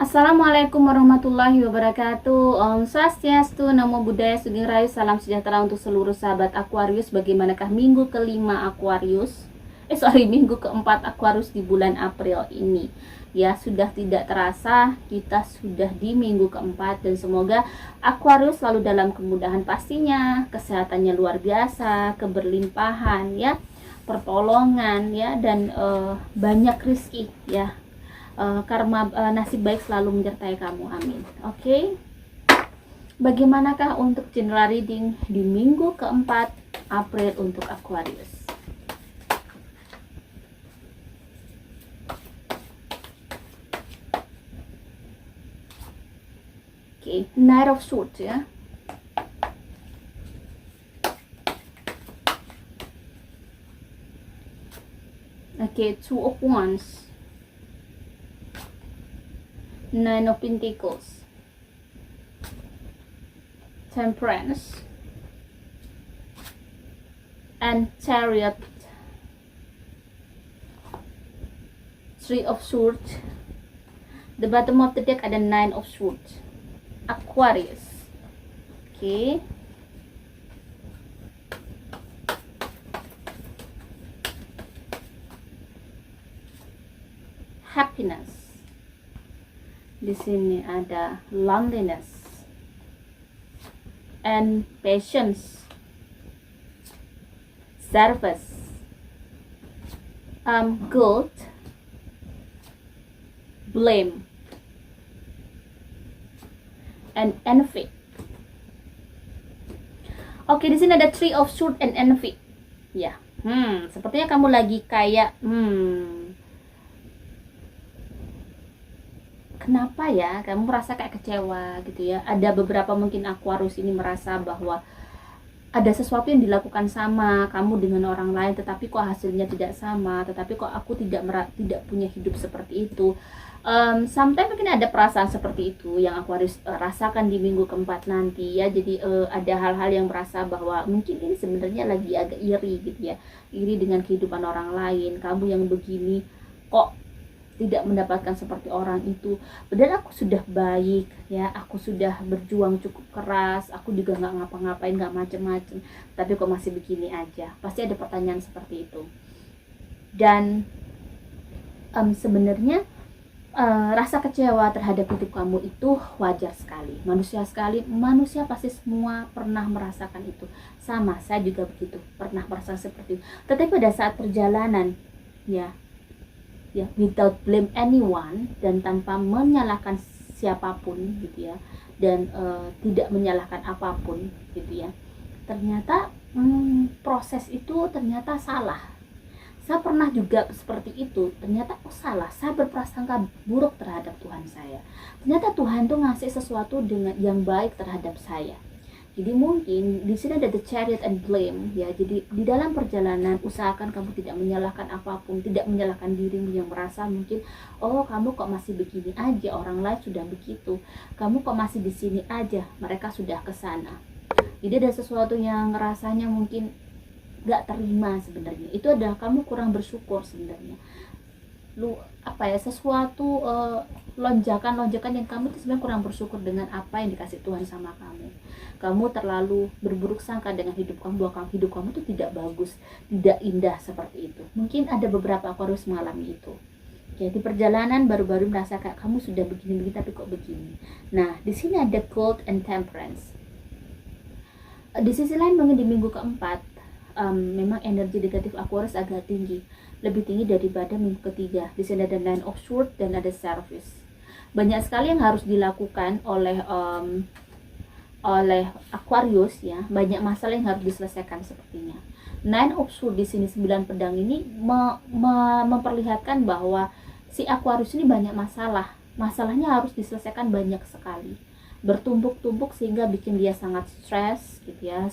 Assalamualaikum warahmatullahi wabarakatuh. Om Swastiastu, Namo Buddhaya, Sugeng Rahayu, salam sejahtera untuk seluruh sahabat Aquarius. Bagaimanakah minggu kelima Aquarius? Minggu keempat Aquarius di bulan April ini? Ya, sudah tidak terasa kita sudah di minggu keempat, dan semoga Aquarius selalu dalam kemudahan pastinya, kesehatannya luar biasa, keberlimpahan ya, pertolongan ya, dan banyak rezeki ya. Karma nasib baik selalu menyertai kamu, amin. Oke, bagaimanakah untuk general reading di minggu keempat April untuk Aquarius? Oke, Knight of Swords ya. Oke, Two of Wands, Nine of Pentacles, Temperance, and Chariot. Three of Swords. The bottom of the deck ada Nine of Swords. Aquarius. Oke. Happiness. Di sini ada loneliness and patience, service, guilt, blame, and envy. Oke, di sini ada Three of Swords and envy. Ya, sepertinya kamu lagi kayak kenapa ya kamu merasa kayak kecewa gitu ya. Ada beberapa mungkin Aquarius ini merasa bahwa ada sesuatu yang dilakukan sama kamu dengan orang lain, tetapi kok hasilnya tidak sama, tetapi kok aku tidak punya hidup seperti itu. Sometimes mungkin ada perasaan seperti itu yang Aquarius rasakan di minggu keempat nanti ya. Jadi ada hal-hal yang merasa bahwa mungkin ini sebenarnya lagi agak iri gitu ya, iri dengan kehidupan orang lain. Kamu yang begini kok tidak mendapatkan seperti orang itu, padahal aku sudah baik ya, aku sudah berjuang cukup keras, aku juga nggak ngapa-ngapain, nggak macem-macem, tapi kok masih begini aja. Pasti ada pertanyaan seperti itu. Dan sebenarnya rasa kecewa terhadap hidup kamu itu wajar sekali, manusia pasti semua pernah merasakan itu. Sama, saya juga begitu, pernah merasa seperti itu. Tetapi pada saat perjalanan ya, without blame anyone, dan tanpa menyalahkan siapapun gitu ya, dan tidak menyalahkan apapun gitu ya, ternyata proses itu ternyata salah. Saya pernah juga seperti itu, ternyata aku salah, saya berprasangka buruk terhadap Tuhan saya. Ternyata Tuhan tuh ngasih sesuatu dengan yang baik terhadap saya. Jadi mungkin di sini ada the chariot and blame ya. Jadi di dalam perjalanan usahakan kamu tidak menyalahkan apapun, tidak menyalahkan dirimu yang merasa mungkin oh kamu kok masih begini aja, orang lain sudah begitu, kamu kok masih di sini aja, mereka sudah ke sana. Jadi ada sesuatu yang rasanya mungkin gak terima sebenarnya. Itu adalah kamu kurang bersyukur sebenarnya. Sesuatu lonjakan yang kamu itu sebenarnya kurang bersyukur dengan apa yang dikasih Tuhan sama kamu. Kamu terlalu berburuk sangka dengan hidup kamu, bahwa hidup kamu itu tidak bagus, tidak indah seperti itu. Mungkin ada beberapa Aquarius mengalami itu. Jadi perjalanan baru-baru merasa kayak kamu sudah begini-begini tapi kok begini. Nah, di sini ada Guilt and Temperance. Di sisi lain mungkin di minggu keempat memang energi negatif Aquarius agak tinggi, lebih tinggi daripada minggu ketiga. Di sini ada Nine of Swords dan ada Service. Banyak sekali yang harus dilakukan oleh Aquarius ya, banyak masalah yang harus diselesaikan sepertinya. Nine of Swords di sini 9 pedang ini memperlihatkan bahwa si Aquarius ini banyak masalah. Masalahnya harus diselesaikan banyak sekali, bertumpuk-tumpuk sehingga bikin dia sangat stres gitu ya.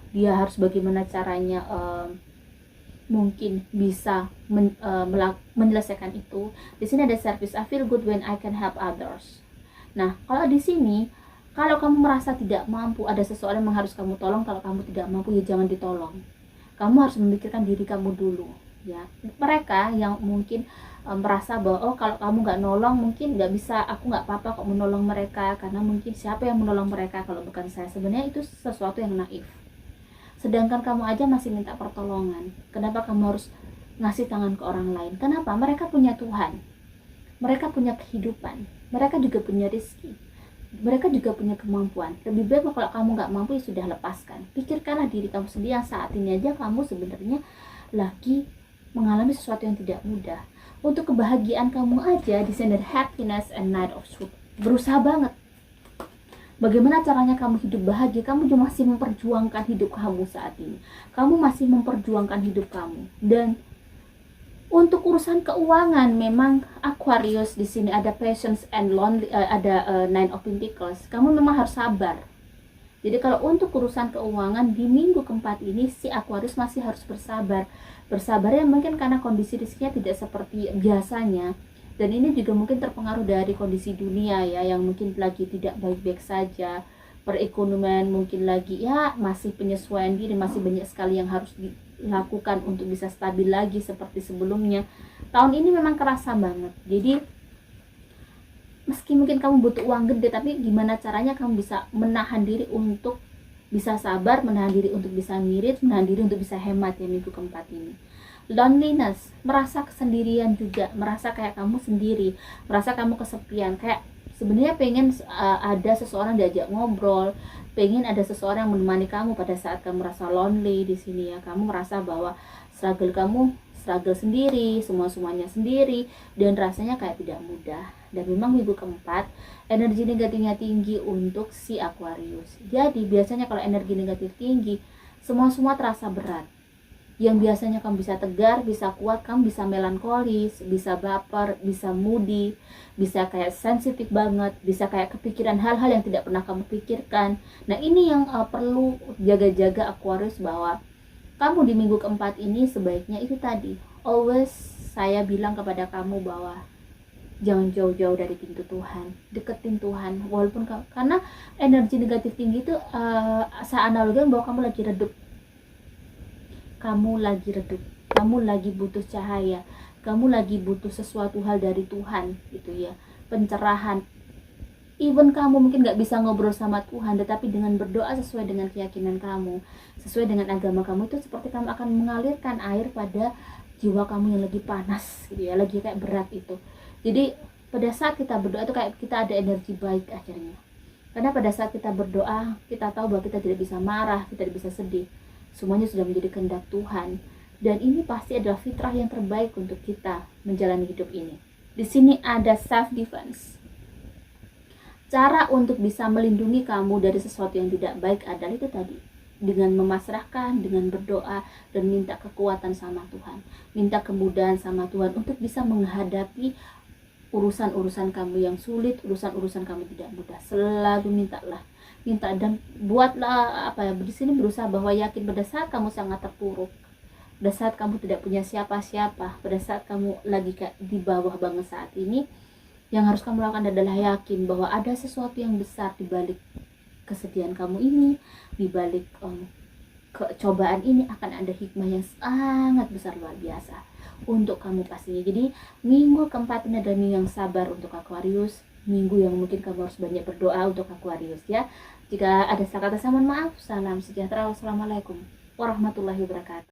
Dia harus bagaimana caranya mungkin bisa menyelesaikan itu. Di sini ada Service. I feel good when I can help others. Nah, kalau di sini, kalau kamu merasa tidak mampu, ada seseorang yang harus kamu tolong, kalau kamu tidak mampu ya jangan ditolong. Kamu harus memikirkan diri kamu dulu. ya. Mereka yang mungkin merasa bahwa oh kalau kamu nggak nolong mungkin nggak bisa, aku nggak apa-apa kok menolong mereka, karena mungkin siapa yang menolong mereka kalau bukan saya. Sebenarnya itu sesuatu yang naif. Sedangkan kamu aja masih minta pertolongan, kenapa kamu harus ngasih tangan ke orang lain? Kenapa? Mereka punya Tuhan, mereka punya kehidupan, mereka juga punya rezeki, mereka juga punya kemampuan. Lebih baik kalau kamu nggak mampu ya sudah, lepaskan. Pikirkanlah diri kamu sendiri, yang saat ini aja kamu sebenarnya lagi mengalami sesuatu yang tidak mudah. Untuk kebahagiaan kamu aja di sini, happiness and night of truth, berusaha banget. Bagaimana caranya kamu hidup bahagia? Kamu juga masih memperjuangkan hidup kamu saat ini. Kamu masih memperjuangkan hidup kamu. Dan untuk urusan keuangan, memang Aquarius di sini ada patience and lonely, ada Nine of Pentacles. Kamu memang harus sabar. Jadi kalau untuk urusan keuangan di minggu keempat ini, si Aquarius masih harus bersabar. Bersabarnya mungkin karena kondisi rezekinya tidak seperti biasanya. Dan ini juga mungkin terpengaruh dari kondisi dunia ya, yang mungkin lagi tidak baik-baik saja. Perekonomian mungkin lagi ya masih penyesuaian diri, masih banyak sekali yang harus dilakukan untuk bisa stabil lagi seperti sebelumnya. Tahun ini memang kerasa banget. Jadi meski mungkin kamu butuh uang gede, tapi gimana caranya kamu bisa menahan diri untuk bisa sabar, menahan diri untuk bisa ngirit, menahan diri untuk bisa hemat ya minggu keempat ini. Loneliness, merasa kesendirian juga, merasa kayak kamu sendiri, merasa kamu kesepian, kayak sebenarnya pengen ada seseorang diajak ngobrol, pengen ada seseorang yang menemani kamu pada saat kamu merasa lonely di sini ya. Kamu merasa bahwa struggle sendiri, semuanya sendiri, dan rasanya kayak tidak mudah. Dan memang minggu keempat energi negatifnya tinggi untuk si Aquarius. Jadi biasanya kalau energi negatif tinggi, semua terasa berat. Yang biasanya kamu bisa tegar, bisa kuat, kamu bisa melankolis, bisa baper, bisa moody, bisa kayak sensitif banget, bisa kayak kepikiran hal-hal yang tidak pernah kamu pikirkan. Nah ini yang perlu jaga-jaga Aquarius, bahwa kamu di minggu keempat ini sebaiknya itu tadi, always saya bilang kepada kamu bahwa jangan jauh-jauh dari pintu Tuhan, deketin Tuhan. Walaupun karena energi negatif tinggi itu saya analogikan bahwa kamu lagi redup, kamu lagi butuh cahaya, kamu lagi butuh sesuatu hal dari Tuhan gitu ya, pencerahan. Even kamu mungkin gak bisa ngobrol sama Tuhan, tetapi dengan berdoa sesuai dengan keyakinan kamu, sesuai dengan agama kamu, itu seperti kamu akan mengalirkan air pada jiwa kamu yang lagi panas gitu ya, lagi kayak berat itu. Jadi pada saat kita berdoa itu kayak kita ada energi baik akhirnya. Karena pada saat kita berdoa, kita tahu bahwa kita tidak bisa marah, kita tidak bisa sedih. Semuanya sudah menjadi kehendak Tuhan. Dan ini pasti adalah fitrah yang terbaik untuk kita menjalani hidup ini. Di sini ada self defense. Cara untuk bisa melindungi kamu dari sesuatu yang tidak baik adalah itu tadi, dengan memasrahkan, dengan berdoa, dan minta kekuatan sama Tuhan, minta kemudahan sama Tuhan untuk bisa menghadapi urusan-urusan kamu yang sulit, urusan-urusan kamu tidak mudah. Selalu minta, dan buatlah di sini berusaha bahwa yakin pada saat kamu sangat terpuruk, pada saat kamu tidak punya siapa-siapa, pada saat kamu lagi di bawah banget saat ini, yang harus kamu lakukan adalah yakin bahwa ada sesuatu yang besar di balik kesedihan kamu ini, di balik kecobaan ini akan ada hikmah yang sangat besar, luar biasa untuk kamu pastinya. Jadi minggu keempat ini adalah minggu yang sabar untuk Aquarius, minggu yang mungkin kamu harus banyak berdoa untuk Aquarius ya. Jika ada salah kata saya mohon maaf. Salam sejahtera, wassalamualaikum warahmatullahi wabarakatuh.